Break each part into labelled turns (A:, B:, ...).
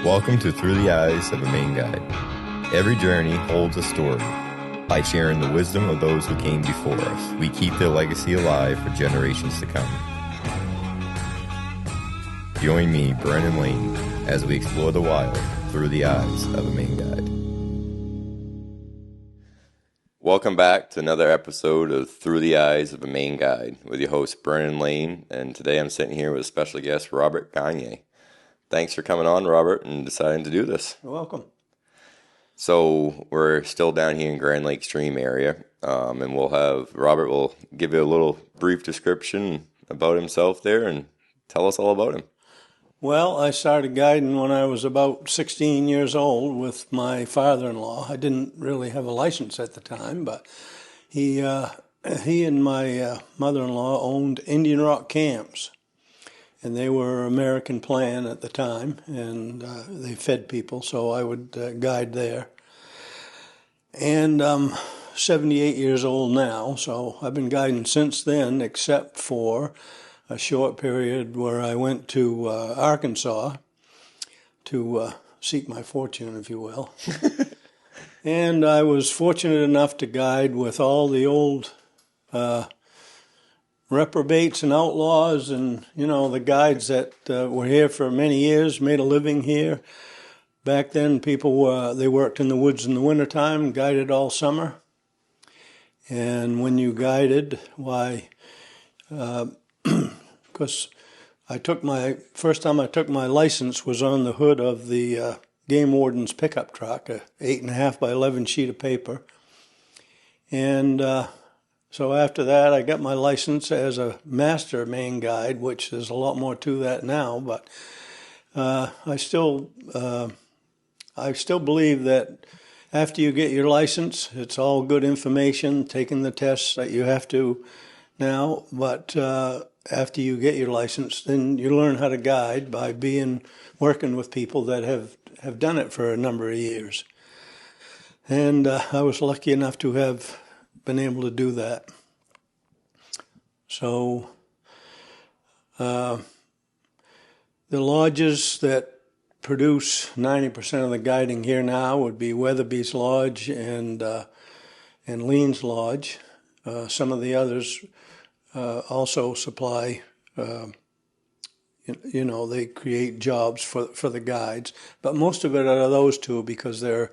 A: Welcome to Through the Eyes of a Maine Guide. Every journey holds a story. By sharing the wisdom of those who came before us, we keep their legacy alive for generations to come. Join me, Brennan Lane, as we explore the wild through the eyes of a Maine Guide. Welcome back to another episode of Through the Eyes of a Maine Guide with your host, Brennan Lane, and today I'm sitting here with a special guest, Robert Gagner. Thanks for coming on, Robert, and deciding to do this.
B: You're welcome.
A: So we're still down here in Grand Lake Stream area, and Robert will give you a little brief description about himself there and tell us all about him.
B: Well, I started guiding when I was about 16 years old with my father-in-law. I didn't really have a license at the time, but he and my mother-in-law owned Indian Rock camps, and they were American plan at the time, and they fed people, so I would guide there. And I'm 78 years old now, so I've been guiding since then, except for a short period where I went to Arkansas to seek my fortune, if you will. And I was fortunate enough to guide with all the old reprobates and outlaws and, the guides that were here for many years, made a living here. Back then, people they worked in the woods in the wintertime, guided all summer. And when you guided, because first time I took my license was on the hood of the game warden's pickup truck, a 8.5 by 11 sheet of paper. And so after that, I got my license as a master Maine guide, which there's a lot more to that now. But I still believe that after you get your license, it's all good information, taking the tests that you have to now. But after you get your license, then you learn how to guide by working with people that have done it for a number of years. And I was lucky enough to have been able to do that. So the lodges that produce 90% of the guiding here now would be Weatherby's Lodge and Lean's Lodge. Some of the others also supply, they create jobs for the guides. But most of it are those two because they're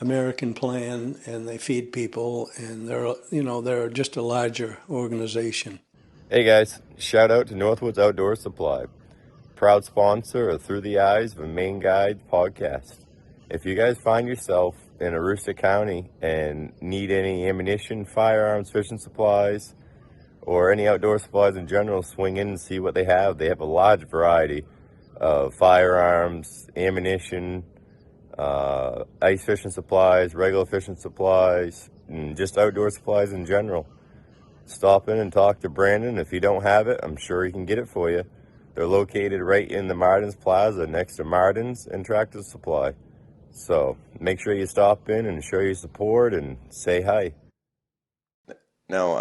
B: American plan and they feed people and they're just a larger organization.
A: Hey guys, shout out to Northwoods Outdoor Supply, proud sponsor of Through the Eyes of a Maine Guide podcast. If you guys find yourself in Aroostook County and need any ammunition, firearms, fishing supplies, or any outdoor supplies in general, swing in and see what they have. They have a large variety of firearms, ammunition, ice fishing supplies, regular fishing supplies, and just outdoor supplies in general. Stop in and talk to Brandon. If you don't have it, I'm sure he can get it for you. They're located right in the Martin's Plaza next to Martin's and Tractor Supply. So make sure you stop in and show your support and say hi. Now,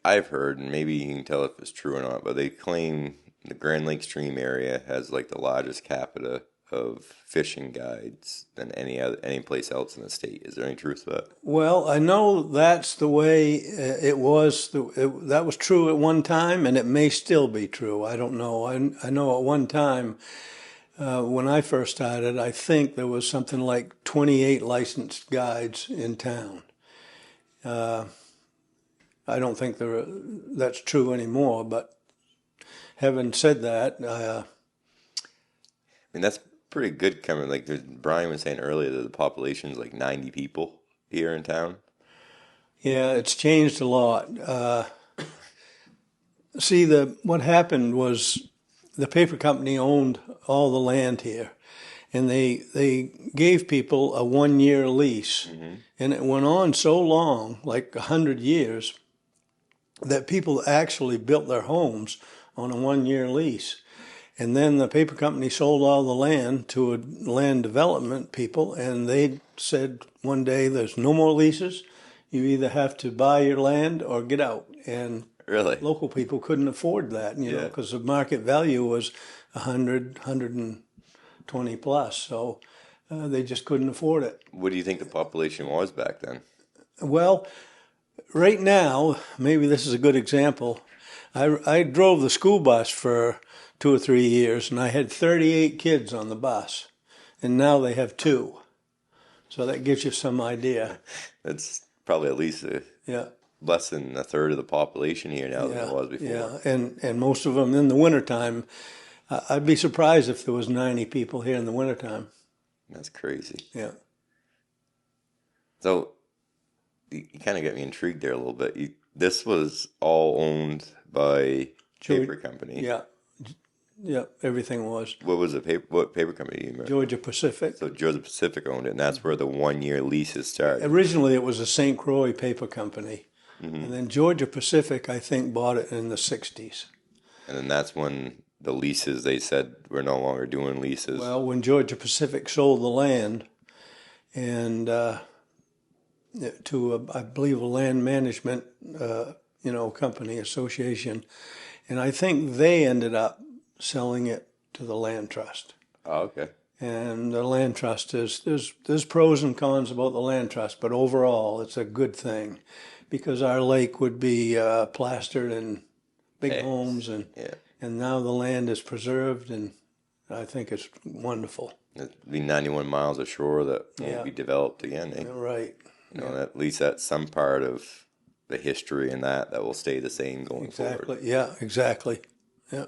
A: I've heard, and maybe you can tell if it's true or not, but they claim the Grand Lake Stream area has like the largest capita of fishing guides than any place else in the state. Is there any truth to that?
B: Well, I know that's the way it was. That was true at one time, and it may still be true. I don't know. I know at one time when I first started, I think there was something like 28 licensed guides in town. I don't think that's true anymore, but having said that,
A: that's pretty good coming. Like Brian was saying earlier, that the population is like 90 people here in town.
B: Yeah, it's changed a lot. What happened was the paper company owned all the land here, and they gave people a 1-year lease, and it went on so long, like 100 years, that people actually built their homes on a 1-year lease. And then the paper company sold all the land to a land development people, and they said one day, there's no more leases. You either have to buy your land or get out. And
A: really,
B: local people couldn't afford that, because the market value was 100, 20 plus, so they just couldn't afford it.
A: What do you think the population was back then?
B: Well, right now, maybe this is a good example. I drove the school bus for 2 or 3 years, and I had 38 kids on the bus, and now they have two. So that gives you some idea.
A: That's probably at least
B: Yeah,
A: less than a third of the population here now than
B: yeah,
A: it was before.
B: yeah, and most of them in the wintertime. I'd be surprised if there was 90 people here in the wintertime.
A: That's crazy.
B: Yeah.
A: So you kind of got me intrigued there a little bit. This was all owned by paper company.
B: Yeah, yeah, everything was.
A: What was the paper? What paper company do you remember?
B: Georgia Pacific.
A: So Georgia Pacific owned it, and that's where the 1-year leases started.
B: Originally, it was a St. Croix paper company, and then Georgia Pacific, I think, bought it in the 60s.
A: And then that's when the leases, they said we're no longer doing leases.
B: Well, when Georgia Pacific sold the land, and to I believe a land management, company association, and I think they ended up selling it to the land trust.
A: Oh, okay.
B: And the land trust there's pros and cons about the land trust, but overall it's a good thing because our lake would be plastered and big homes, and now the land is preserved, and I think it's wonderful.
A: It'd be 91 miles of shore that won't be developed again. Eh?
B: Right.
A: At least that's some part of the history and that will stay the same going forward.
B: Yeah, exactly. Yeah.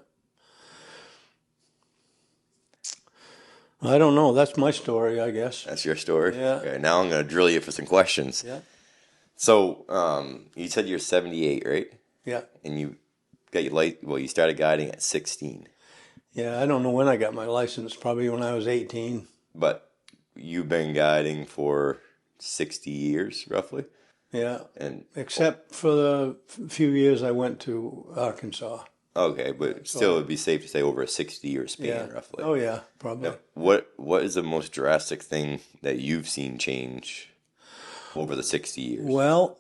B: I don't know. That's my story, I guess.
A: That's your story?
B: Yeah.
A: Okay, now I'm going to drill you for some questions.
B: Yeah.
A: So, you said you're 78, right?
B: Yeah.
A: And you got your you started guiding at 16.
B: Yeah, I don't know when I got my license, probably when I was 18.
A: But you've been guiding for 60 years, roughly?
B: Yeah.
A: And
B: except for the few years I went to Arkansas.
A: Okay, but still, it'd be safe to say over a 60-year span, roughly.
B: Oh, yeah, probably.
A: Now, what is the most drastic thing that you've seen change over the 60 years?
B: Well,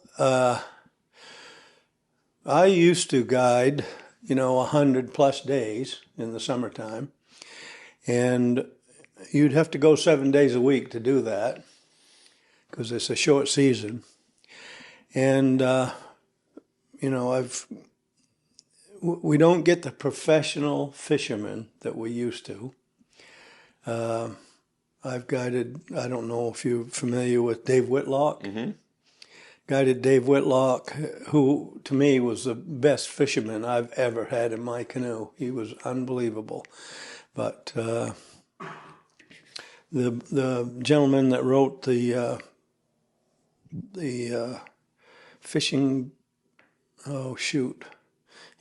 B: I used to guide, 100 plus days in the summertime, and you'd have to go 7 days a week to do that because it's a short season. And, we don't get the professional fishermen that we used to. I've guided, I don't know if you're familiar with Dave Whitlock. Mm-hmm. Guided Dave Whitlock, who to me was the best fisherman I've ever had in my canoe. He was unbelievable. But the gentleman that wrote the fishing,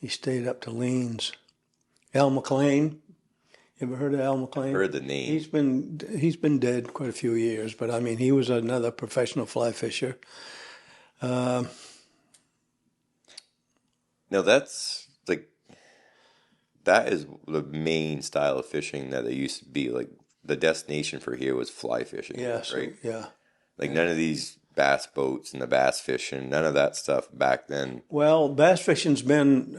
B: he stayed up to Leans. Al McLean. You ever heard of Al McLean?
A: I've heard the name.
B: He's been dead quite a few years, but I mean he was another professional fly fisher.
A: Now that's that is the main style of fishing that it used to be. Like the destination for here was fly fishing.
B: Yes,
A: right?
B: Yeah.
A: None of these bass boats and the bass fishing, none of that stuff back then.
B: Well, bass fishing's been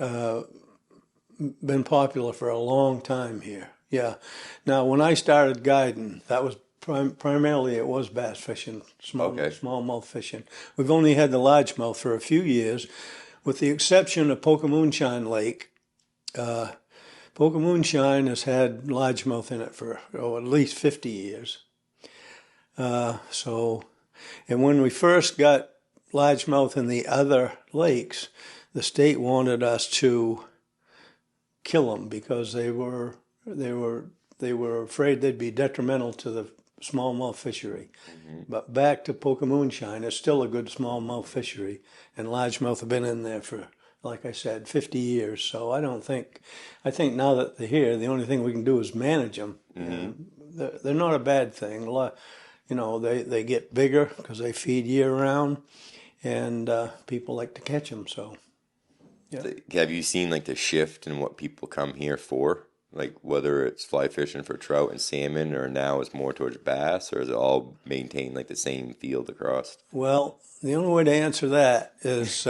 B: popular for a long time here. Yeah. Now, when I started guiding, that was primarily it was bass fishing, smallmouth fishing. We've only had the largemouth for a few years, with the exception of Pokemoonshine Lake. Pokemoonshine has had largemouth in it for at least 50 years. And when we first got largemouth in the other lakes, the state wanted us to kill them because they were afraid they'd be detrimental to the smallmouth fishery. Mm-hmm. But back to Pokemoonshine, it's still a good smallmouth fishery, and largemouth have been in there for, like I said, 50 years. So I think now that they're here, the only thing we can do is manage them. Mm-hmm. They're not a bad thing. They get bigger because they feed year round, and people like to catch them. So, yeah.
A: Have you seen the shift in what people come here for? Whether it's fly fishing for trout and salmon, or now it's more towards bass, or is it all maintained the same field across?
B: Well, the only way to answer that is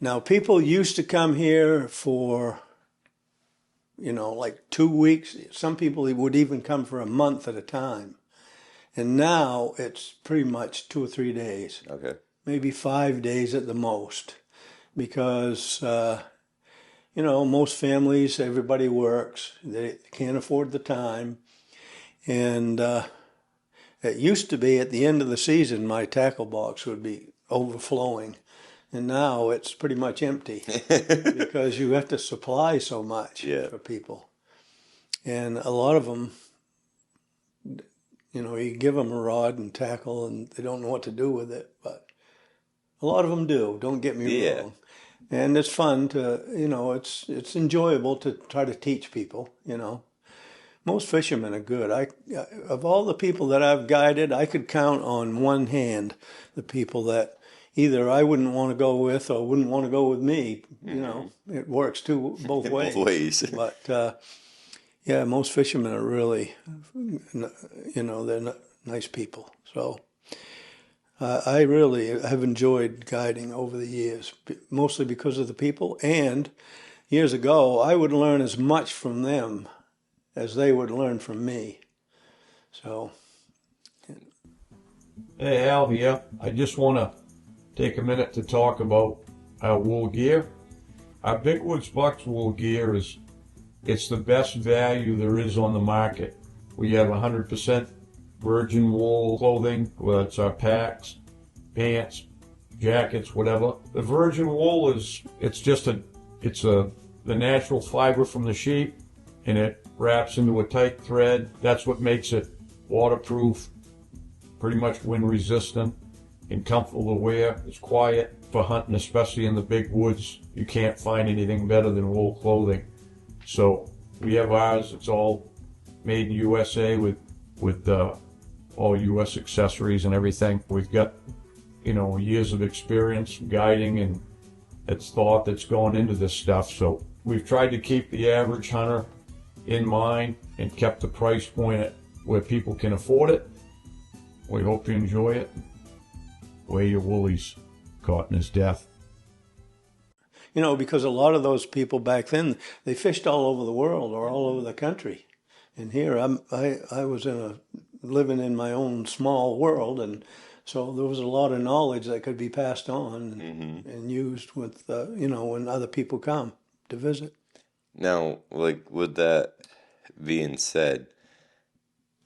B: now people used to come here for like 2 weeks. Some people would even come for a month at a time. And now it's pretty much 2 or 3 days,
A: Okay.
B: maybe 5 days at the most, because most families, everybody works, they can't afford the time, and it used to be at the end of the season my tackle box would be overflowing, and now it's pretty much empty because you have to supply so much
A: Yeah.
B: for people, and a lot of them. You give them a rod and tackle, and they don't know what to do with it. But a lot of them do. Don't get me
A: Yeah.
B: wrong. And it's fun to, it's enjoyable to try to teach people. Most fishermen are good. Of all the people that I've guided, I could count on one hand the people that either I wouldn't want to go with or wouldn't want to go with me. It works both ways.
A: Both ways.
B: But yeah, most fishermen are really, they're nice people. So I really have enjoyed guiding over the years, mostly because of the people. And years ago, I would learn as much from them as they would learn from me. So.
C: Hey, Al here. I just want to take a minute to talk about our wool gear. Our Big Woods Bucks wool gear it's the best value there is on the market. We have 100% virgin wool clothing, whether it's our packs, pants, jackets, whatever. The virgin wool it's the natural fiber from the sheep, and it wraps into a tight thread. That's what makes it waterproof, pretty much wind resistant, and comfortable to wear. It's quiet for hunting, especially in the big woods. You can't find anything better than wool clothing. So we have ours. It's all made in USA with all U.S. accessories and everything. We've got years of experience guiding and it's thought that's going into this stuff. So we've tried to keep the average hunter in mind and kept the price point at where people can afford it. We hope you enjoy it. Wear your woolies, caught in his death.
B: Because a lot of those people back then, they fished all over the world or all over the country. And here I was living in my own small world, and so there was a lot of knowledge that could be passed on and used with, when other people come to visit.
A: Now, with that being said,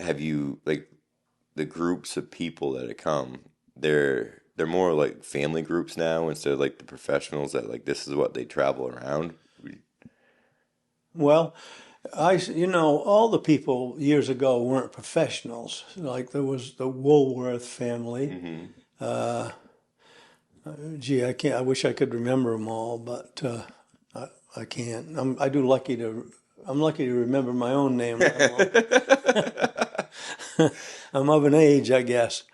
A: have you, the groups of people that have come, they're more like family groups now instead of the professionals that this is what they travel around?
B: Well, all the people years ago weren't professionals. There was the Woolworth family. I wish I could remember them all, but I can't. I'm lucky to remember my own name. I'm of an age, I guess.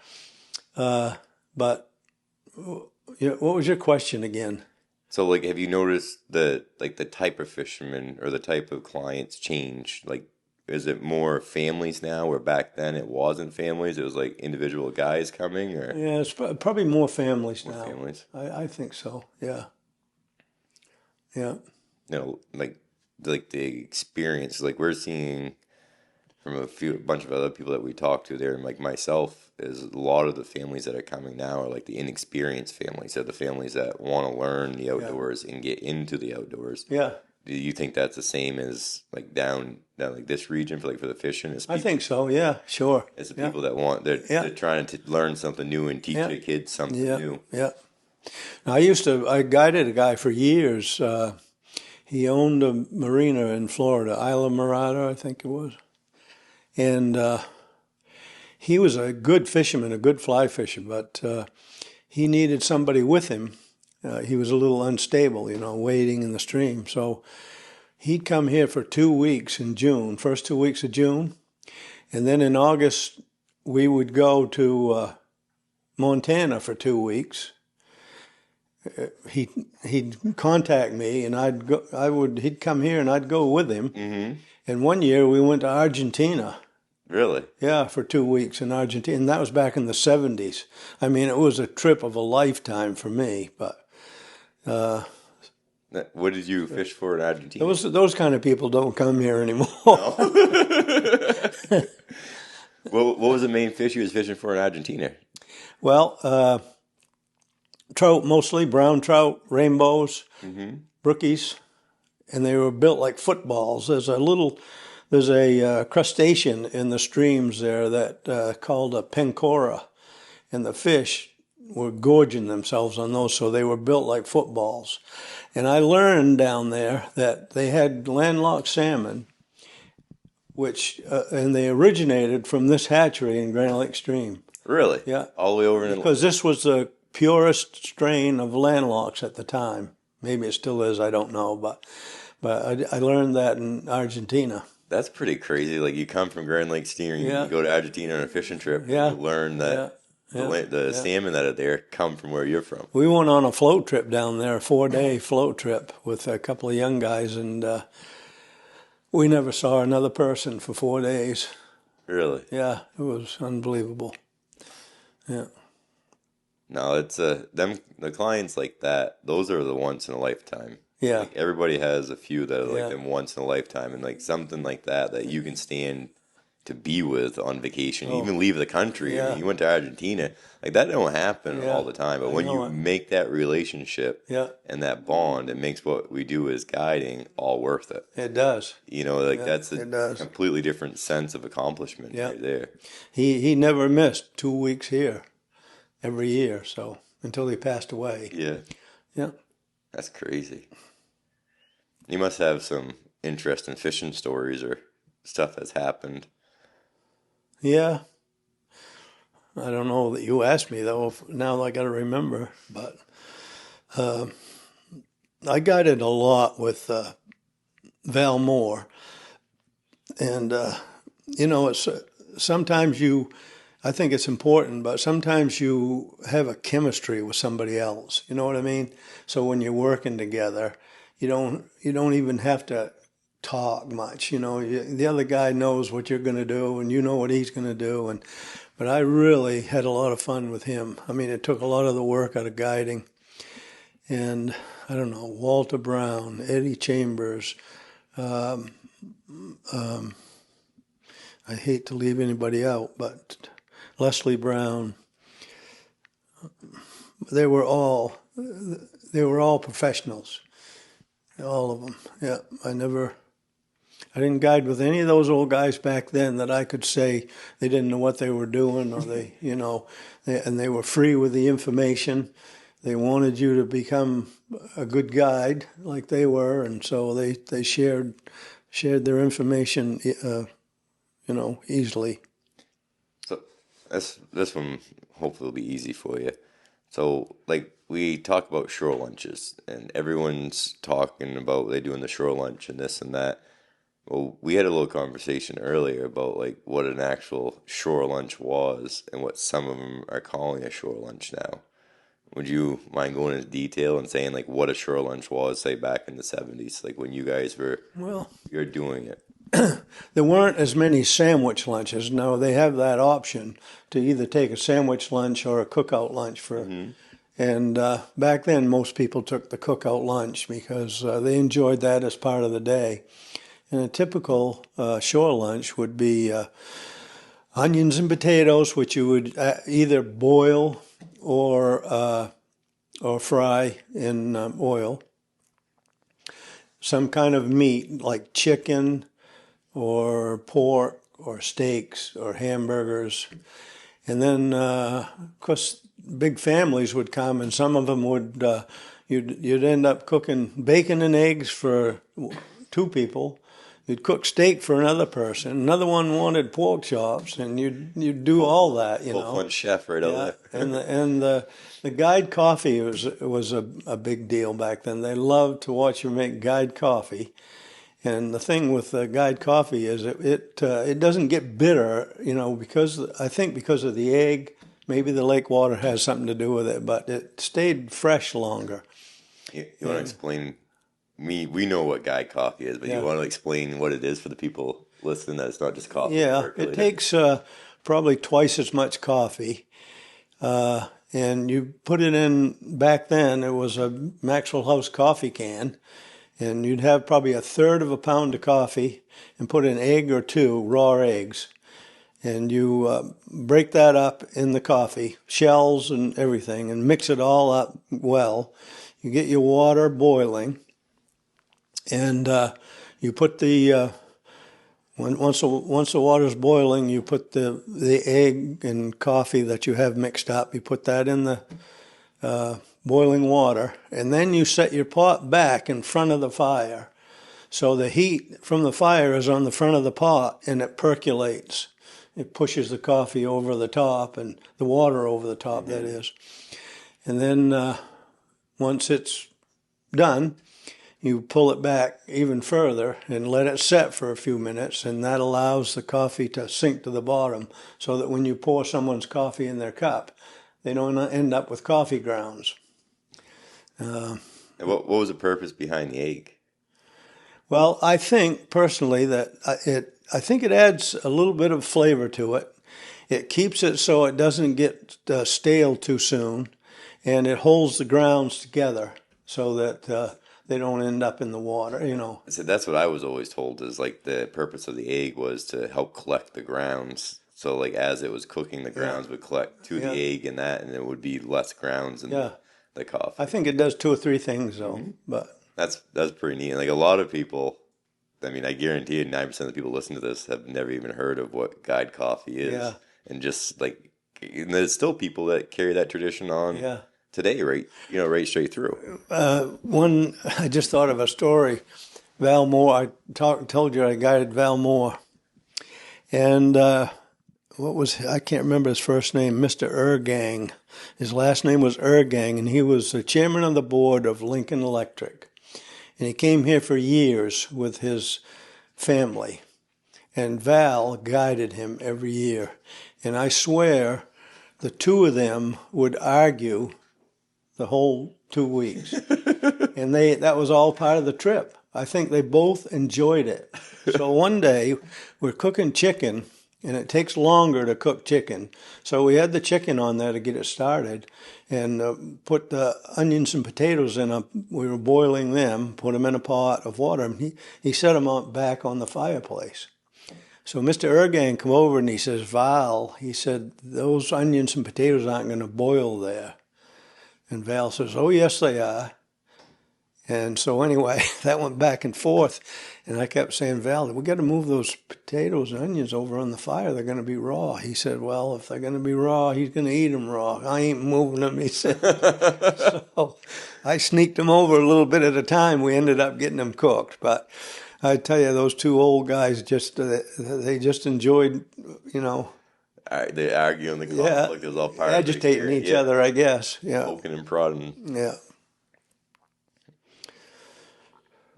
B: But what was your question again?
A: So, have you noticed the type of fishermen or the type of clients change? Is it more families now, where back then it wasn't families? It was individual guys coming, or
B: yeah, it's probably more families now.
A: Families.
B: I think so. Yeah. Yeah.
A: The experience, we're seeing from a bunch of other people that we talked to there, and myself, is a lot of the families that are coming now are the inexperienced families. They're the families that want to learn the outdoors and get into the outdoors.
B: Yeah.
A: Do you think that's the same as down this region for the fishing? As people,
B: I think so. Yeah, sure.
A: As the people that they're trying to learn something new and teach their kids something new.
B: Yeah. Now, I guided a guy for years. He owned a marina in Florida, Isla Mirada, I think it was. And he was a good fisherman, a good fly fisher, but he needed somebody with him. He was a little unstable, wading in the stream. So he'd come here for 2 weeks in June, first 2 weeks of June. And then in August, we would go to Montana for 2 weeks. He'd contact me, and he'd come here, and I'd go with him. Mm-hmm. And one year we went to Argentina.
A: Really?
B: Yeah, for 2 weeks in Argentina, and that was back in the 70s. I mean, it was a trip of a lifetime for me, but
A: What did you fish for in Argentina?
B: Those kind of people don't come here anymore.
A: No? What was the main fish you was fishing for in Argentina?
B: Well, trout mostly, brown trout, rainbows, brookies, and they were built like footballs. There's a crustacean in the streams there that called a pencora, and the fish were gorging themselves on those, so they were built like footballs. And I learned down there that they had landlocked salmon, and they originated from this hatchery in Grand Lake Stream.
A: Really?
B: Yeah.
A: All the way over in
B: Because this was the purest strain of landlocks at the time. Maybe it still is, I don't know, but I learned that in Argentina.
A: That's pretty crazy. Like you come from Grand Lake Steering,
B: Yeah.
A: you go to Argentina on a fishing trip,
B: Yeah.
A: you learn that the salmon that are there come from where you're from.
B: We went on a float trip down there, a 4-day float trip with a couple of young guys, and we never saw another person for 4 days.
A: Really?
B: Yeah, it was unbelievable. Yeah.
A: No, it's the clients like that. Those are the once in a lifetime.
B: Yeah.
A: Like everybody has a few that are like
B: Yeah.
A: them once in a lifetime, and like something like that you can stand to be with on vacation, even leave the country.
B: Yeah.
A: I mean, you went to Argentina, like that don't happen
B: Yeah.
A: all the time. But
B: I
A: when
B: know
A: you
B: it.
A: make that relationship
B: Yeah.
A: and that bond, it makes what we do as guiding all worth it.
B: It does.
A: You know, like
B: Yeah,
A: that's
B: it
A: a
B: does.
A: completely different sense of accomplishment
B: Yeah.
A: right there.
B: He never missed 2 weeks here every year, so until he passed away.
A: Yeah,
B: Yeah.
A: that's crazy. You must have some interesting fishing stories or stuff that's happened.
B: Yeah. I don't know that you asked me, though. Now I got to remember. But I guided a lot with Val Moore. And, it's sometimes I think it's important, but sometimes you have a chemistry with somebody else. You know what I mean? So when you're working together, you don't even have to talk much. The other guy knows what you're going to do, and you know what he's going to do. But I really had a lot of fun with him. I mean, it took a lot of the work out of guiding. And I don't know, Walter Brown, Eddie Chambers. I hate to leave anybody out, but Leslie Brown. They were all professionals. All of them. Yeah, I didn't guide with any of those old guys back then that I could say they didn't know what they were doing, or and they were free with the information. They wanted you to become a good guide like they were, and so they shared their information, easily.
A: So this one hopefully will be easy for you. So like we talk about shore lunches, and everyone's talking about they doing the shore lunch and this and that. Well, we had a little conversation earlier about like what an actual shore lunch was and what some of them are calling a shore lunch now. Would you mind going into detail and saying like what a shore lunch was, say back in the 70s, like when you guys you're doing it?
B: There weren't as many sandwich lunches. Now they have that option to either take a sandwich lunch or a cookout lunch for. Mm-hmm. And back then, most people took the cookout lunch because they enjoyed that as part of the day. And a typical shore lunch would be onions and potatoes, which you would either boil or fry in oil. Some kind of meat like chicken or pork or steaks or hamburgers. And then, of course, big families would come, and some of them would, you'd end up cooking bacon and eggs for 2 people. You'd cook steak for another person. Another one wanted pork chops, and you'd do all that,
A: Full-fledged chef right over there.
B: and the guide coffee was a big deal back then. They loved to watch you make guide coffee. And the thing with guide coffee is it doesn't get bitter, because of the egg. Maybe the lake water has something to do with it, but it stayed fresh longer.
A: You want to explain? We know what guide coffee is, but you want to explain what it is for the people listening that it's not just coffee.
B: Yeah, it takes probably twice as much coffee. and you put it in. Back then, it was a Maxwell House coffee can, and you'd have probably a third of a pound of coffee, and put an egg or two, raw eggs, and you break that up in the coffee, shells and everything, and mix it all up well. You get your water boiling, and you put the once the water's boiling, you put the egg and coffee that you have mixed up. You put that in the boiling water, and then you set your pot back in front of the fire, so the heat from the fire is on the front of the pot, and it percolates. It pushes the coffee over the top and the water over the top, that is. And then once it's done, you pull it back even further and let it set for a few minutes, and that allows the coffee to sink to the bottom, so that when you pour someone's coffee in their cup, they don't end up with coffee grounds.
A: And what was the purpose behind the egg?
B: Well, I think personally that I think it adds a little bit of flavor to it. It keeps it so it doesn't get stale too soon, and it holds the grounds together so that they don't end up in the water, you know.
A: I said that's what I was always told, is like the purpose of the egg was to help collect the grounds. So like as it was cooking, the grounds would collect to the egg and it would be less grounds in the coffee.
B: I think it does 2 or 3 things though, but
A: that's pretty neat. Like a lot of people, I mean, I guarantee you 9% of the people listening to this have never even heard of what guide coffee is.
B: Yeah.
A: And just like, and there's still people that carry that tradition on today, right? You know, right straight through.
B: I just thought of a story. Val Moore, I told you I guided Val Moore. And I can't remember his first name, Mr. Ergang. His last name was Ergang, and he was the chairman of the board of Lincoln Electric. And he came here for years with his family. And Val guided him every year. And I swear the 2 of them would argue the whole 2 weeks. And that was all part of the trip. I think they both enjoyed it. So one day we're cooking chicken, and it takes longer to cook chicken. So we had the chicken on there to get it started, and put the onions and potatoes in. We were boiling them, put them in a pot of water, and he set them back on the fireplace. So Mr. Ergang come over and he says, Val, he said, those onions and potatoes aren't going to boil there. And Val says, oh, yes, they are. And so anyway, that went back and forth. And I kept saying, Val, we got to move those potatoes and onions over on the fire. They're going to be raw. He said, well, if they're going to be raw, he's going to eat them raw. I ain't moving them, he said. So I sneaked them over a little bit at a time. We ended up getting them cooked. But I tell you, those 2 old guys they just enjoyed, you know.
A: They argue in the conflict. It was all part
B: agitating
A: of
B: each other, I guess. Yeah.
A: Poking and prodding.
B: Yeah.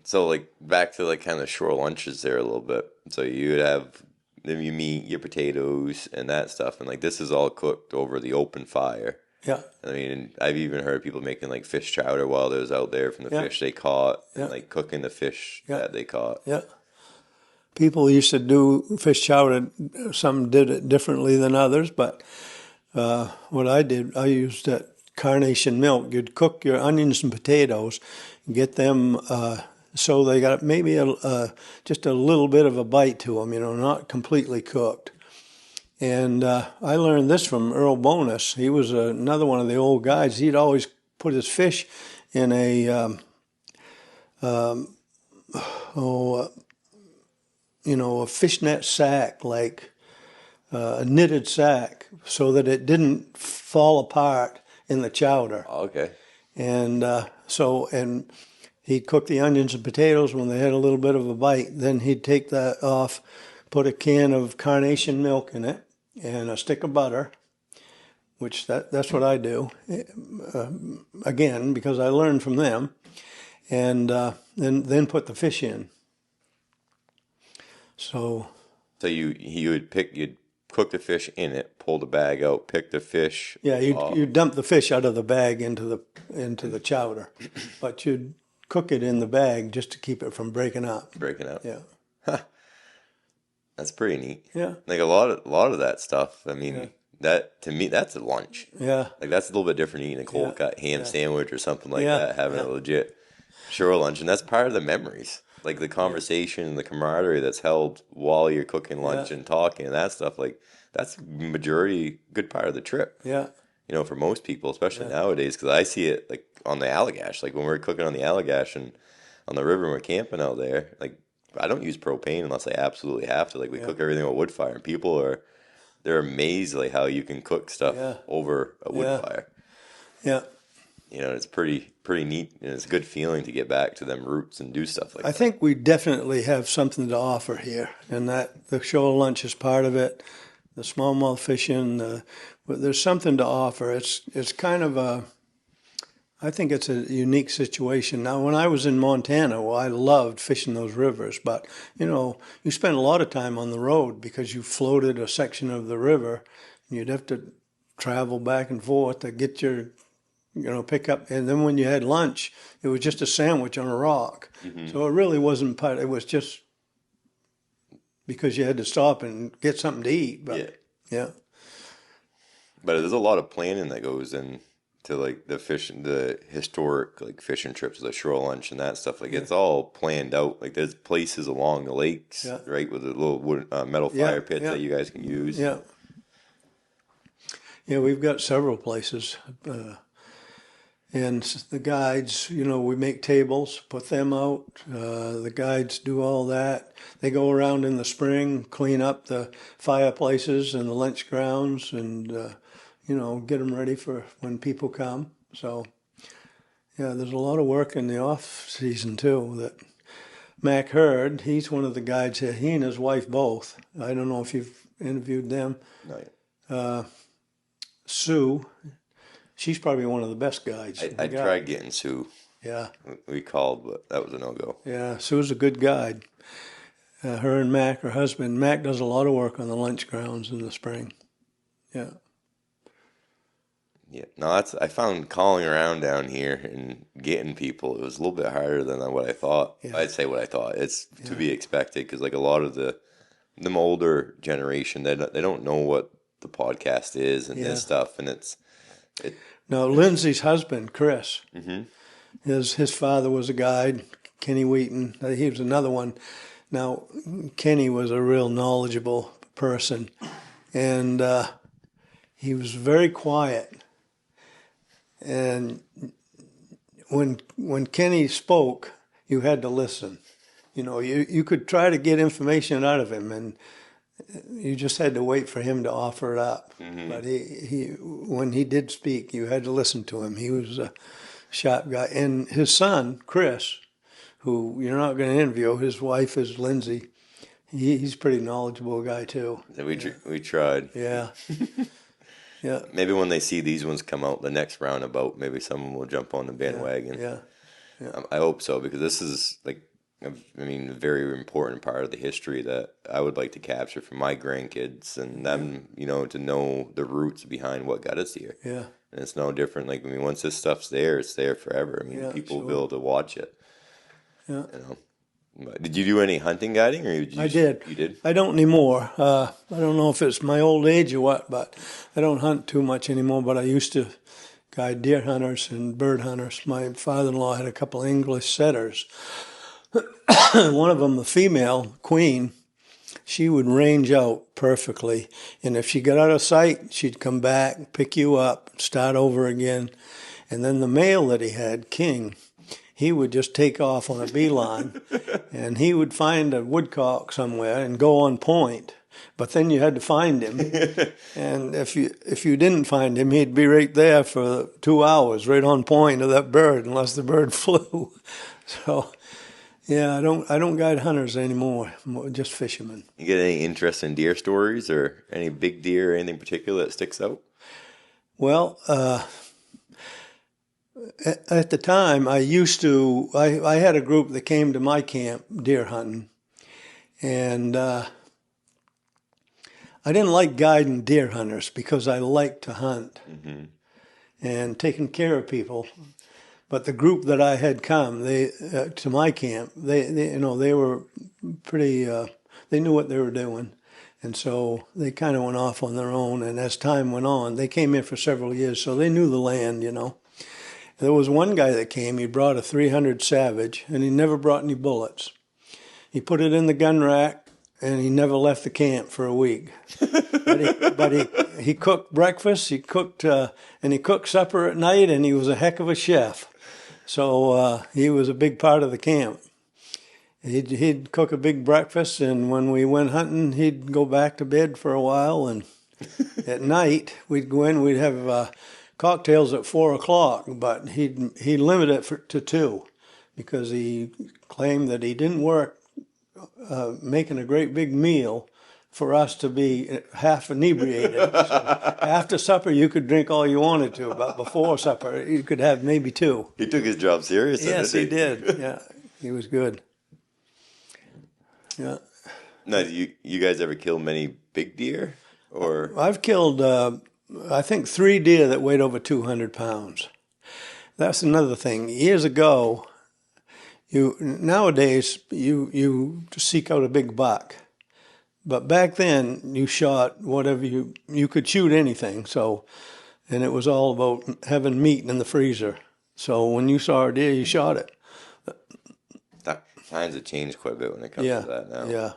A: So, like, back to, like, kind of shore lunches there a little bit. So you would have your meat, your potatoes, and that stuff. And, like, this is all cooked over the open fire.
B: Yeah.
A: I mean, I've even heard people making, like, fish chowder while they was out there from the fish they caught. And, like, cooking the fish that they caught.
B: Yeah. People used to do fish chowder. Some did it differently than others. But what I did, I used carnation milk. You'd cook your onions and potatoes, get them... so they got maybe just a little bit of a bite to them, you know, not completely cooked. And I learned this from Earl Bonus. He was another one of the old guys. He'd always put his fish in a, a fishnet sack, like a knitted sack, so that it didn't fall apart in the chowder.
A: Oh, okay.
B: And he'd cook the onions and potatoes when they had a little bit of a bite. Then he'd take that off, put a can of carnation milk in it, and a stick of butter, which that's what I do, again, because I learned from them, and then put the fish in. So you'd cook the fish in it, pull the bag out, pick the fish. Yeah, you dump the fish out of the bag into the chowder, but you'd cook it in the bag just to keep it from breaking up.
A: Yeah. That's pretty neat.
B: Yeah.
A: Like a lot of that stuff. I mean, that to me, that's a lunch.
B: Yeah.
A: Like that's a little bit different than eating a cold cut ham sandwich or something like
B: Yeah.
A: that. Having
B: Yeah.
A: a legit shore lunch, and that's part of the memories, like the conversation and the camaraderie that's held while you're cooking lunch
B: Yeah.
A: and talking and that stuff. Like that's majority good part of the trip.
B: Yeah.
A: You know, for most people, especially nowadays, because I see it like on the Allagash, like when we're cooking on the Allagash and on the river and we're camping out there. Like I don't use propane unless I absolutely have to. Like we cook everything with wood fire, and people they're amazed like how you can cook stuff over a wood fire.
B: Yeah.
A: You know, it's pretty neat, and it's a good feeling to get back to them roots and do stuff like
B: I
A: that.
B: think we definitely have something to offer here, and that the shore lunch is part of it. The smallmouth fishing, but there's something to offer. It's kind of I think it's a unique situation. Now, when I was in Montana, well, I loved fishing those rivers, but you spend a lot of time on the road because you floated a section of the river, and you'd have to travel back and forth to get your pick up. And then when you had lunch, it was just a sandwich on a rock. So it really wasn't it was just because you had to stop and get something to eat. But yeah.
A: But there's a lot of planning that goes in to like the historic like fishing trips, the shore lunch and that stuff. Like it's all planned out. Like there's places along the lakes, right, with the little wood, metal fire pits that you guys can use.
B: Yeah. Yeah, we've got several places. And the guides, we make tables, put them out. The guides do all that. They go around in the spring, clean up the fireplaces and the lunch grounds and, get them ready for when people come. So, yeah, there's a lot of work in the off season too. That Mac Hurd, he's one of the guides here. He and his wife both. I don't know if you've interviewed them.
A: Right.
B: Sue. She's probably one of the best guides.
A: I tried getting Sue.
B: Yeah.
A: We called, but that was a no-go.
B: Yeah, Sue's a good guide. Her and Mac, her husband. Mac does a lot of work on the lunch grounds in the spring. Yeah.
A: Yeah. No, I found calling around down here and getting people, it was a little bit harder than what I thought.
B: Yeah.
A: I'd say what I thought. It's to be expected because like a lot of them older generation, they don't know what the podcast is and this stuff, and
B: No, Lindsay's husband, Chris, his father was a guide, Kenny Wheaton. He was another one. Now, Kenny was a real knowledgeable person, and he was very quiet. And when Kenny spoke, you had to listen. You could try to get information out of him, and you just had to wait for him to offer it up. But he when he did speak, you had to listen to him. He was a sharp guy. And his son, Chris, who you're not going to interview, his wife is Lindsay. He's a pretty knowledgeable guy too.
A: we tried.
B: Yeah. Yeah.
A: Maybe when they see these ones come out the next roundabout, maybe someone will jump on the bandwagon.
B: Yeah.
A: I hope so, because this is like, a very important part of the history that I would like to capture for my grandkids and them, to know the roots behind what got us here.
B: Yeah.
A: And it's no different. Like, once this stuff's there, it's there forever. People will be able to watch it.
B: Yeah.
A: But did you do any hunting guiding, or
B: I did.
A: You did?
B: I don't anymore. I don't know if it's my old age or what, but I don't hunt too much anymore. But I used to guide deer hunters and bird hunters. My father-in-law had a couple of English setters. One of them, the female queen, she would range out perfectly. And if she got out of sight, she'd come back, pick you up, start over again. And then the male that he had, King, he would just take off on a beeline, and he would find a woodcock somewhere and go on point. But then you had to find him, and if you didn't find him, he'd be right there for 2 hours, right on point of that bird, unless the bird flew. So, yeah, I don't guide hunters anymore, just fishermen.
A: You get any interesting deer stories, or any big deer, or anything particular that sticks out?
B: Well, at the time, I had a group that came to my camp deer hunting, and I didn't like guiding deer hunters because I like to hunt and taking care of people. But the group that I had come to my camp, they were pretty. They knew what they were doing, And so they kind of went off on their own. And as time went on, they came in for several years, so they knew the land, you know. There was one guy that came, he brought a 300 Savage, and he never brought any bullets. He put it in the gun rack, and he never left the camp for a week. But he cooked breakfast, he cooked, and he cooked supper at night, and he was a heck of a chef. So he was a big part of the camp. He'd cook a big breakfast, and when we went hunting, he'd go back to bed for a while, and at night we'd go in, we'd have cocktails at 4 o'clock, but he limited it to 2 because he claimed that he didn't work making a great big meal for us to be half inebriated. So after supper, you could drink all you wanted to, but before supper, you could have maybe 2.
A: He took his job serious.
B: Yes, he did. Yeah, he was good. Yeah.
A: Now, do you guys ever kill many big deer? Or
B: I've killed, I think, 3 deer that weighed over 200 pounds. That's another thing. Years ago, nowadays you seek out a big buck, but back then you shot whatever you could shoot anything. So, and it was all about having meat in the freezer. So when you saw a deer, you shot it.
A: times have changed quite a bit when it comes to that now.
B: Yeah,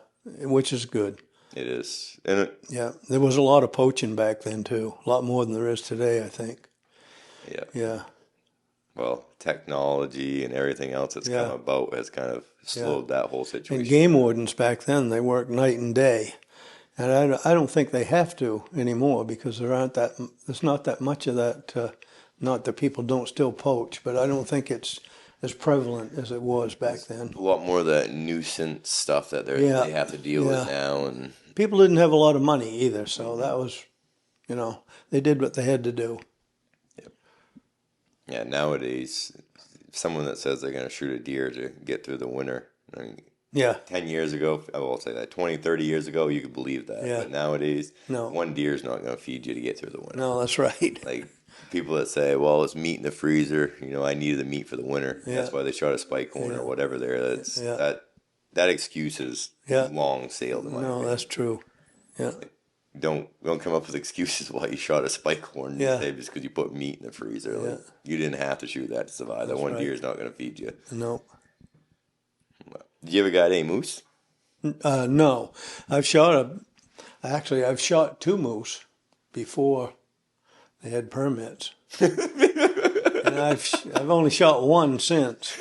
B: which is good.
A: It is. And
B: Yeah, there was a lot of poaching back then too. A lot more than there is today, I think.
A: yeah.
B: Yeah.
A: Well, technology and everything else that's come about has kind of slowed that whole situation.
B: And game wardens back then, they worked night and day. And I don't think they have to anymore because there's not that much of that, not that people don't still poach, but I don't think it's as prevalent as it was back then.
A: A lot more of that nuisance stuff that they have to deal with now. And
B: people didn't have a lot of money either, so that was, they did what they had to do.
A: Yeah, nowadays, someone that says they're going to shoot a deer to get through the winter, 10 years ago, I will say that 20, 30 years ago, you could believe that.
B: Yeah.
A: But nowadays,
B: No.
A: one deer is not going to feed you to get through the winter.
B: No, that's right.
A: Like people that say, well, it's meat in the freezer, I needed the meat for the winter.
B: Yeah.
A: That's why they shot a spike horn or whatever there. That excuse is long sailed in my opinion.
B: That's true. Yeah.
A: Don't come up with excuses why you shot a spike horn just because you put meat in the freezer. Like, you didn't have to shoot that to survive. That one deer is not going to feed you.
B: No.
A: Did you ever got any moose?
B: No. I've shot 2 moose before they had permits. And I've only shot 1 since.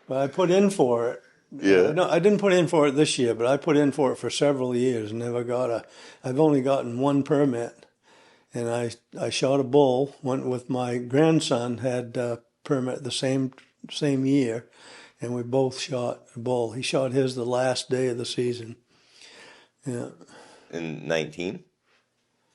B: But I put in for it.
A: Yeah.
B: No, I didn't put in for it this year, but I put in for it for several years and I've only gotten 1 permit. And I shot a bull. Went with my grandson, had a permit the same year, and we both shot a bull. He shot his the last day of the season. Yeah.
A: In 19?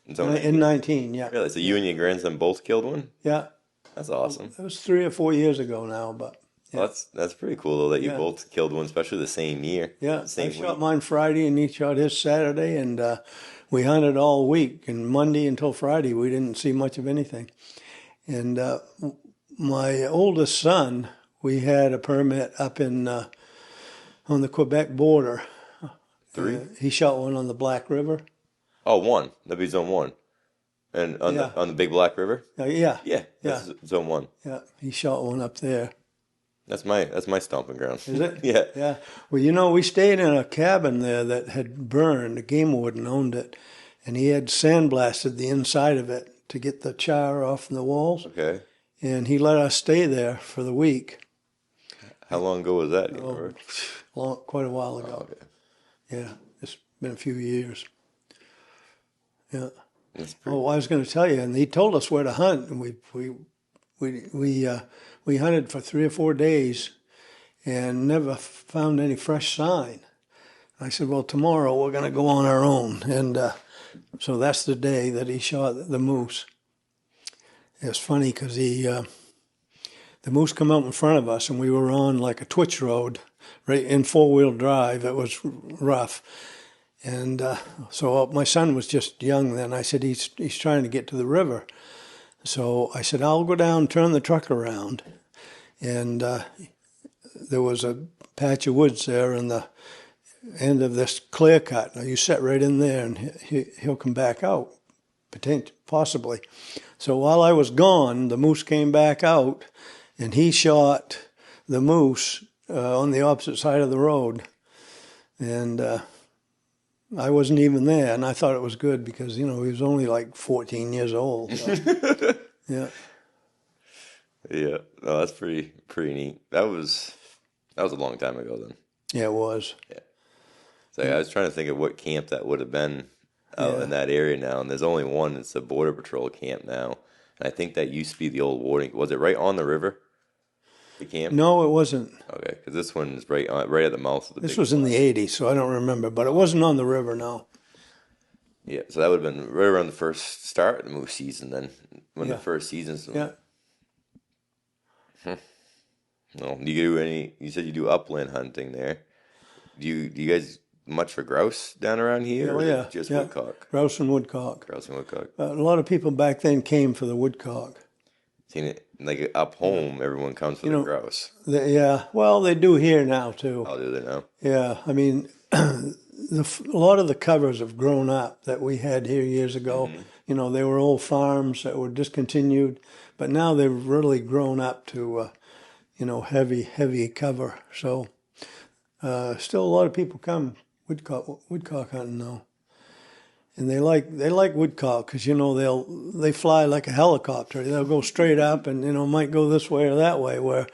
B: In 19, yeah.
A: Really? So you and your grandson both killed one?
B: Yeah.
A: That's awesome.
B: It was 3 or 4 years ago now, but. Yeah.
A: Well, that's pretty cool though that you both killed one, especially the same year.
B: Yeah,
A: same
B: I shot mine Friday and he shot his Saturday, and we hunted all week. And Monday until Friday, we didn't see much of anything. And my oldest son, we had a permit up in on the Quebec border.
A: 3?
B: He shot one on the Black River.
A: Oh, 1. That'd be zone 1. And on the Big Black River?
B: Yeah.
A: That's zone 1.
B: Yeah, he shot one up there.
A: That's my stomping ground.
B: Is it?
A: Yeah.
B: Yeah. Well, we stayed in a cabin there that had burned. The game warden owned it, and he had sandblasted the inside of it to get the char off the walls.
A: Okay.
B: And he let us stay there for the week.
A: How long ago was that? Do you remember?
B: Quite a while ago.
A: Oh, okay.
B: Yeah, it's been a few years. Yeah.
A: That's pretty.
B: Oh, I was going to tell you, and he told us where to hunt, and we hunted for 3 or 4 days and never found any fresh sign. I said, well, tomorrow we're going to go on our own. And so that's the day that he shot the moose. It was funny because the moose come out in front of us, and we were on like a twitch road, right in 4-wheel drive. It was rough. And so my son was just young then. I said, he's trying to get to the river. So I said, I'll go down, turn the truck around. And there was a patch of woods there, and end of this clear cut. Now you set right in there, and he'll come back out, possibly. So while I was gone, the moose came back out, and he shot the moose on the opposite side of the road, and I wasn't even there, and I thought it was good because he was only like 14 years old. So. Yeah.
A: Yeah, no, that's pretty neat. That was a long time ago then.
B: Yeah, it was.
A: Yeah. So I was trying to think of what camp that would have been out in that area now, and there's only one. It's a Border Patrol camp now, and I think that used to be the old Warning. Was it right on the river? The camp?
B: No, it wasn't.
A: Okay, because this one is right at the mouth of the.
B: This was in the '80s, so I don't remember, but it wasn't on the river. No.
A: Yeah, so that would have been right around the first start of the moose season. Then when the first season's.
B: Yeah.
A: No, do you do any? You said you do upland hunting there. Do you guys much for grouse down around here?
B: Oh,
A: or
B: yeah.
A: Just
B: yeah.
A: woodcock.
B: Grouse and woodcock.
A: Grouse and woodcock.
B: A lot of people back then came for the woodcock.
A: Seen it like up home. Everyone comes for the grouse.
B: Well, they do here now too.
A: Oh, do they now?
B: Yeah, I mean, a lot of the covers have grown up that we had here years ago. Mm-hmm. They were old farms that were discontinued, but now they've really grown up to, heavy cover. So, still a lot of people come woodcock hunting though, and they like woodcock because they fly like a helicopter. They'll go straight up and might go this way or that way. Where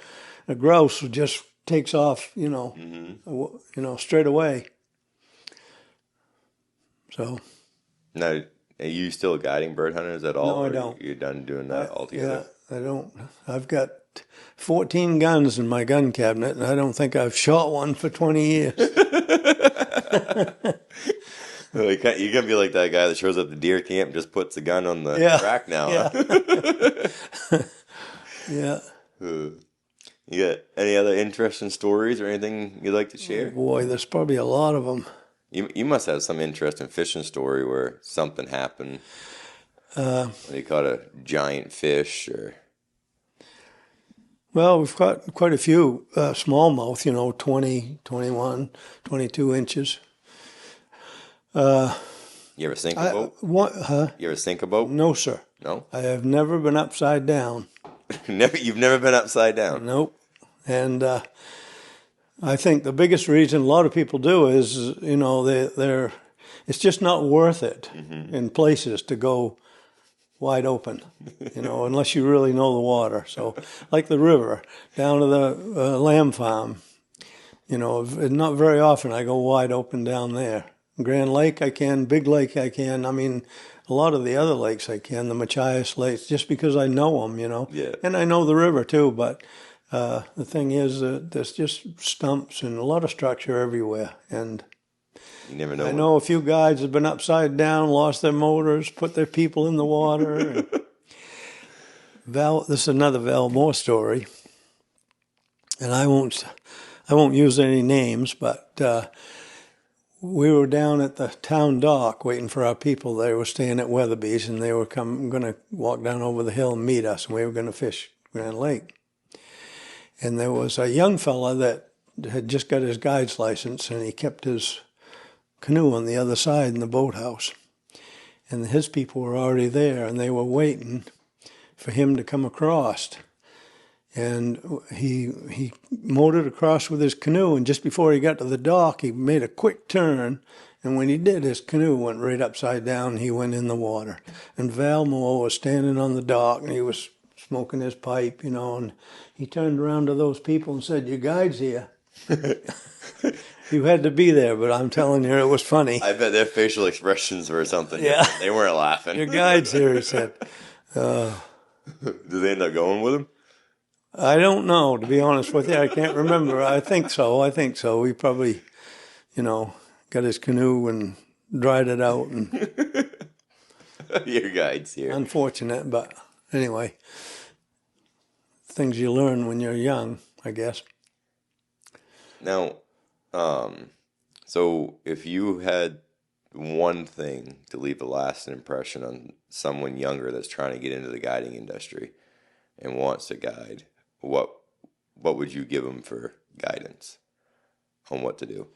B: a grouse just takes off, straight away. So.
A: Now, are you still guiding bird hunters at all?
B: No, I don't.
A: You're done doing that altogether?
B: Yeah, I don't. I've got 14 guns in my gun cabinet, and I don't think I've shot one for 20 years.
A: You're going to be like that guy that shows up to deer camp and just puts a gun on the rack now.
B: Yeah.
A: You got any other interesting stories or anything you'd like to share?
B: Boy, there's probably a lot of them.
A: You must have some interesting fishing story where something happened. When you caught a giant fish or...
B: Well, we've caught quite a few smallmouth, 20, 21, 22 inches.
A: You ever sink a boat?
B: Huh?
A: You ever sink a boat?
B: No, sir.
A: No?
B: I have never been upside down.
A: You've never been upside down?
B: Nope. And I think the biggest reason a lot of people do is, it's just not worth it in places to go wide open, unless you really know the water. So, like the river, down to the lamb farm, not very often I go wide open down there. Grand Lake I can, Big Lake I can. I mean, a lot of the other lakes I can, the Machias Lakes, just because I know them,
A: Yeah.
B: And I know the river too, but the thing is that there's just stumps and a lot of structure everywhere. And
A: you never know.
B: I know a few guides have been upside down, lost their motors, put their people in the water. And this is another Val Moore story, and I won't use any names, but we were down at the town dock waiting for our people. They were staying at Weatherby's, and they were going to walk down over the hill and meet us, and we were going to fish Grand Lake. And there was a young fella that had just got his guide's license, and he kept his canoe on the other side in the boathouse. And his people were already there, and they were waiting for him to come across. And he motored across with his canoe, and just before he got to the dock, he made a quick turn, and when he did, his canoe went right upside down, and he went in the water. And Val Moore was standing on the dock, and he was smoking his pipe, and he turned around to those people and said, "Your guide's here." You had to be there, but I'm telling you, it was funny.
A: I bet their facial expressions were something.
B: Yeah.
A: They weren't laughing.
B: "Your guide's here," he said.
A: Did they end up going with him?
B: I don't know, to be honest with you. I can't remember. I think so. He probably, got his canoe and dried it out. And
A: Your guide's here.
B: Unfortunate, but anyway, things you learn when you're young, I guess.
A: Now, so if you had one thing to leave a lasting impression on someone younger that's trying to get into the guiding industry and wants to guide, what would you give them for guidance on what to do?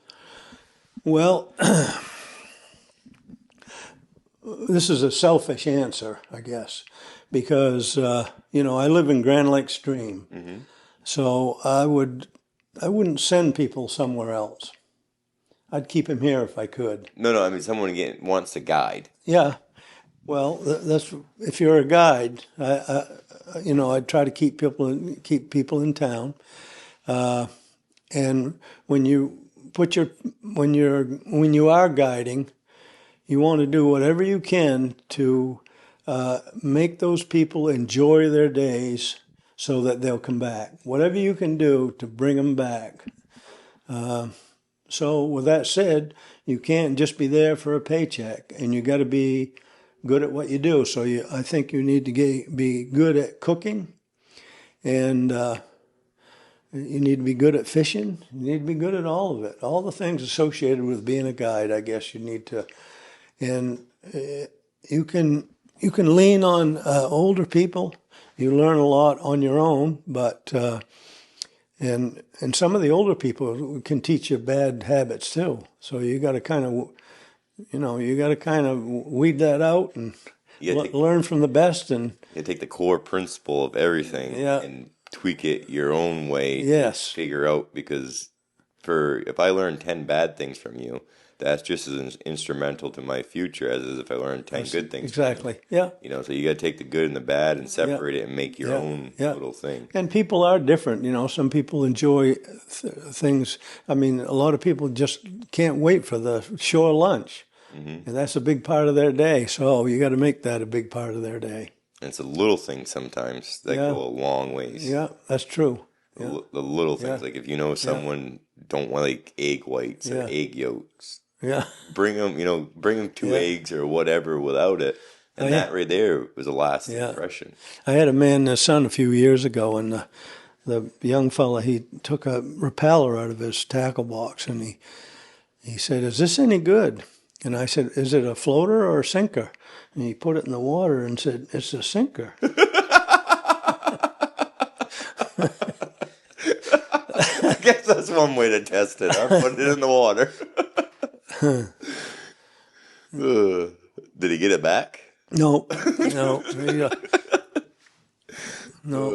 B: Well, this is a selfish answer, I guess, because I live in Grand Lake Stream, so I wouldn't send people somewhere else. I'd keep him here if I could.
A: No, I mean someone wants to guide.
B: Yeah, well, that's if you're a guide. I'd try to keep people in town, and when you are guiding, you want to do whatever you can to make those people enjoy their days so that they'll come back. Whatever you can do to bring them back. So with that said, you can't just be there for a paycheck, and you got to be good at what you do. So I think you need to be good at cooking, and you need to be good at fishing. You need to be good at all of it. All the things associated with being a guide, I guess you need to. And you can lean on older people. You learn a lot on your own, but and some of the older people can teach you bad habits too. So you got to kind of weed that out and learn from the best. And
A: you take the core principle of everything and tweak it your own way.
B: Yes.
A: To figure out, because if I learn 10 bad things from you, that's just as instrumental to my future as if I learn 10 good things.
B: Exactly. Yeah.
A: So you got to take the good and the bad and separate it and make your own little thing.
B: And people are different. Some people enjoy things. I mean, a lot of people just can't wait for the shore lunch. And that's a big part of their day. So you got to make that a big part of their day.
A: And it's a little thing sometimes that go a long ways.
B: Yeah, that's true.
A: The little things, like if someone don't like egg whites or egg yolks, bring them 2 eggs or whatever without it, and that right there was a lasting impression.
B: I had a man, his son, a few years ago, and the young fella, he took a repeller out of his tackle box, and he said, "Is this any good?" And I said, "Is it a floater or a sinker?" And he put it in the water and said, "It's a sinker."
A: I guess that's one way to test it. I put it in the water. Did he get it back?
B: No, no,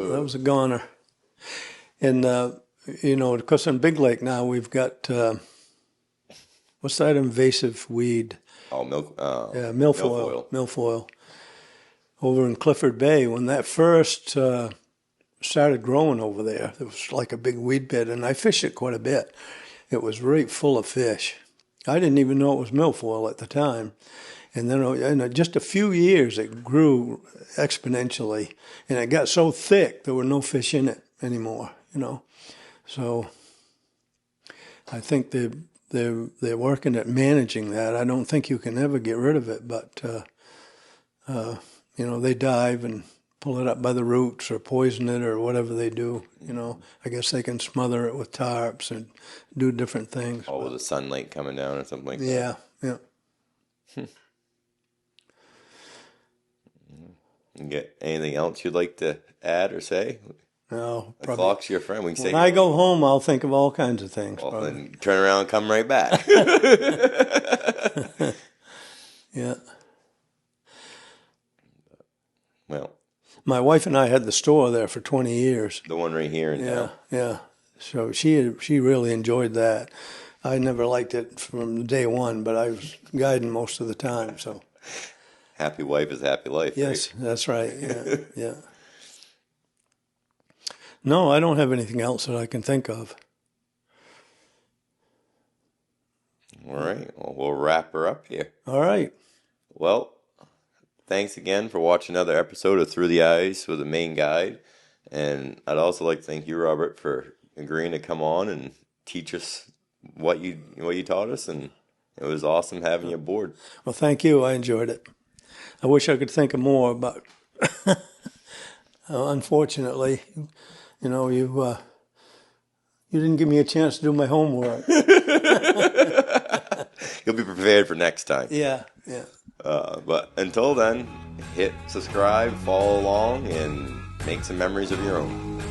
B: that was a goner. And because in Big Lake now we've got what's that invasive weed?
A: Oh,
B: milfoil. Over in Clifford Bay, when that first started growing over there, it was like a big weed bed, and I fished it quite a bit. It was right full of fish. I didn't even know it was milfoil at the time. And then in just a few years, it grew exponentially, and it got so thick there were no fish in it anymore. So I think they're working at managing that. I don't think you can ever get rid of it, but they dive and pull it up by the roots or poison it or whatever they do. I guess they can smother it with tarps and do different things.
A: Oh, with the sunlight coming down or something like that.
B: Yeah.
A: You get anything else you'd like to add or say?
B: No,
A: probably. Fox, your friend. We can
B: when I go home, I'll think of all kinds of things.
A: Well, then turn around and come right back.
B: Yeah.
A: Well,
B: my wife and I had the store there for 20 years.
A: The one right here in town.
B: Yeah. So she really enjoyed that. I never liked it from day one, but I was guiding most of the time. So.
A: Happy wife is happy life.
B: Yes,
A: right?
B: That's right. Yeah. No, I don't have anything else that I can think of.
A: All right. Well, we'll wrap her up here.
B: All right.
A: Well, thanks again for watching another episode of Through the Eyes with a Maine guide. And I'd also like to thank you, Robert, for agreeing to come on and teach us what you taught us. And it was awesome having you aboard.
B: Well, thank you. I enjoyed it. I wish I could think of more, but unfortunately, you didn't give me a chance to do my homework.
A: You'll be prepared for next time.
B: Yeah.
A: But until then, hit subscribe, follow along, and make some memories of your own.